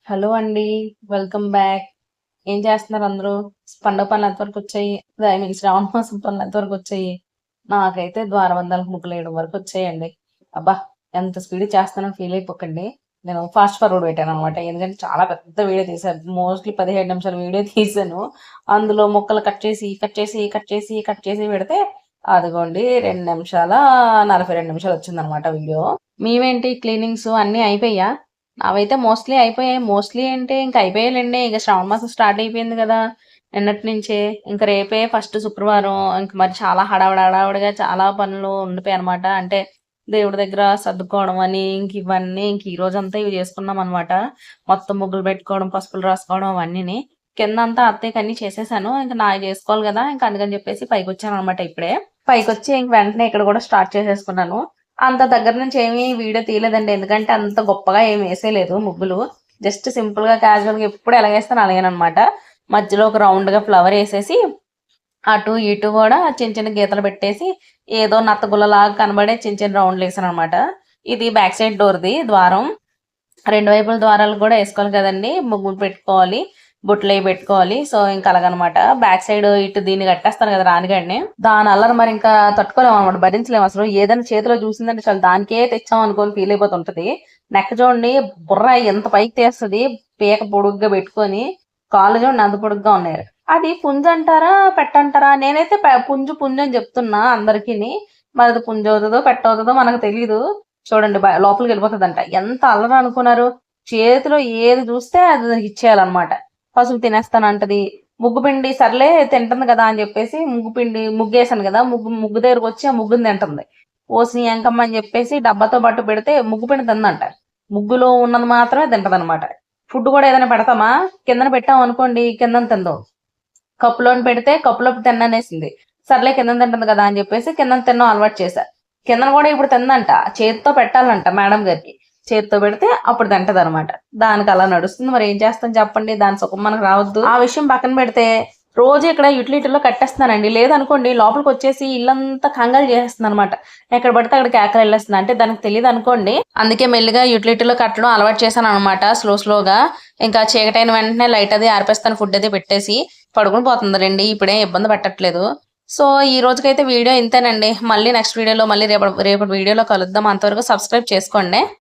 Hello అండి. Welcome back. ఏం చేస్తున్నారు అందరూ? పండగ పనులు ఎంతవరకు వచ్చాయి? ఐ మీన్ శ్రావణ మాసం పనులు ఎంతవరకు వచ్చాయి? నాకైతే ద్వారబంధాలకు ముగ్గులేయడం వరకు వచ్చాయండి. అబ్బా! ఎంత స్పీడ్ చేస్తున్నానో ఫీల్ అయిపోకండి. నేను ఫాస్ట్ ఫార్వర్డ్ పెట్టాను అనమాట. ఎందుకంటే చాలా పెద్ద వీడియో తీశాను. మోస్ట్లీ 17 నిమిషాల వీడియో తీశాను. అందులో ముక్కలు కట్ చేసి, కట్ చేసి, కట్ చేసి, కట్ చేసి పెడితే అదిగోండి 2 నిమిషాల 42 నిమిషాలు వచ్చిందనమాట వీడియో. మేమేంటి క్లీనింగ్స్ అన్నీ అయిపోయా? అవైతే మోస్ట్లీ అయిపోయాయి. మోస్ట్లీ అంటే ఇంక అయిపోయాయిలెండి. ఇక శ్రావణ మాసం స్టార్ట్ అయిపోయింది కదా! నిన్నటి నుంచే. ఇంక రేపే ఫస్ట్ శుక్రవారం. ఇంక మరి చాలా హడావిడిగా చాలా పనులు ఉండిపోయాయనమాట. అంటే దేవుడి దగ్గర సర్దుకోవడం అని ఇంక ఇవన్నీ ఇంక ఈ రోజంతా ఇవి చేసుకున్నామనమాట. మొత్తం ముగ్గులు పెట్టుకోవడం, పసుపులు రాసుకోవడం అవన్నీని. కిందంతా అత్తయ్యకి అన్నీ చేసేసాను. ఇంక నాయి చేసుకోవాలి కదా! ఇంక అందుకని చెప్పేసి పైకొచ్చాననమాట ఇప్పుడే. పైకొచ్చి ఇంక వెంటనే ఇక్కడ కూడా స్టార్ట్ చేసేసుకున్నాను. అంత దగ్గర నుంచి ఏమీ వీడియో తీయలేదండి. ఎందుకంటే అంత గొప్పగా ఏమి వేసేయలేదు ముగ్గులు. జస్ట్ సింపుల్‌గా, క్యాజువల్‌గా ఎప్పుడు ఎలాగేస్తానో అలాగేననమాట. మధ్యలో ఒక రౌండ్‌గా ఫ్లవర్ ఏసేసి, అటు ఇటు గూడా చిన్న చిన్న గీతలు పెట్టేసి, ఏదో నత్తగుల్లలాగా కనబడే చిన్న చిన్న రౌండ్‌లేసాననమాట. ఇది బ్యాక్ సైడ్ డోర్‌ది ద్వారం. 2 వైపుల ద్వారాలు కూడా ఏసుకోవాలి కదండీ! ముగ్గులు పెట్టుకోవాలి. బొట్లయి పెట్టుకోవాలి. సో, ఇంక అలాగనమాట. బ్యాక్ సైడ్ ఇటు దీన్ని కట్టేస్తాను కదా! రానిగాడిని. దాని అల్లరి మరి ఇంకా తట్టుకోలేమనమాట. భరించలేమసలు. ఏదైనా చేతిలో చూసిందంటే చాలు దానికే తెచ్చామనుకోని ఫీల్ అయిపోతుంటది. నెక్ చూడండి బుర్ర ఎంత పైకి తీస్తది. పీక పొడుగ్గా పెట్టుకొని, కాళ్ళు చూడండి ఎంత పొడుగ్గా ఉన్నాయి. అది పుంజంటారా? పెట్టంటారా? నేనైతే పుంజు పుంజు అని చెప్తున్నా అందరికిని. మరి అది పుంజవుతదో, పెట్టవుతదో మనకు తెలీదు. చూడండి లోపలికెళ్ళిపోతదంట. ఎంత అల్లరి అనుకున్నారు? చేతిలో ఏది చూస్తే అది దానికి ఇచ్చేయాలన్నమాట. పసుపు తినేస్తానంటది. ముగ్గు పిండి సర్లే తింటుంది కదా అని చెప్పేసి ముగ్గేసాను కదా! ముగ్గు దగ్గరకొచ్చి ఆ ముగ్గుని తింటుంది. ఓసిని ఎంకమ్మ అని చెప్పేసి డబ్బాతో పాటు పెడితే ముగ్గు పిండి తిందంట. ముగ్గులో ఉన్నది మాత్రమే తింటదనమాట. ఫుడ్ కూడా ఏదైనా పెడతామా? కిందన పెట్టామనుకోండి కిందన తినదు. కప్పులోని పెడితే కప్పులోకి తిన్ననేసింది. సర్లే కిందన తింటుంది కదా అని చెప్పేసి కిందన తినడం అలవాటు చేశా. కిందన కూడా ఇప్పుడు తిందంట. చేత్తో పెట్టాలంట మేడం గారికి. చేత్తో పెడితే అప్పుడు తింటదనమాట. దానికి అలా నడుస్తుంది. మరి ఏం చేస్తాం చెప్పండి? దాని సుఖం మనకు రావద్దు. ఆ విషయం పక్కన పెడితే రోజు ఇక్కడ యుటిలిటీలో కట్టేస్తున్నానండి. లేదనుకోండి లోపలికొచ్చేసి ఇల్లంతా కంగారు చేసేస్తుందనమాట. ఎక్కడ పడితే అక్కడ కేకలు ఎళ్ళేస్తుంది. అంటే దానికి తెలీదనుకోండి. అందుకే మెల్లిగా యుటిలిటీలో కట్టడం అలవాటు చేశాననమాట స్లోగా. ఇంకా చీకటైన వెంటనే లైట్ అది ఆర్పేస్తాను ఫుడ్ అది పెట్టేసి. పడుకొని పోతుందిలెండి. ఇప్పుడేం ఇబ్బంది పెట్టట్లేదు. సో, ఈ రోజుకైతే వీడియో ఇంతేనండి. మళ్ళీ నెక్స్ట్ వీడియోలో రేపటి వీడియోలో కలుద్దాం. అంతవరకు సబ్స్క్రైబ్ చేసుకోండి.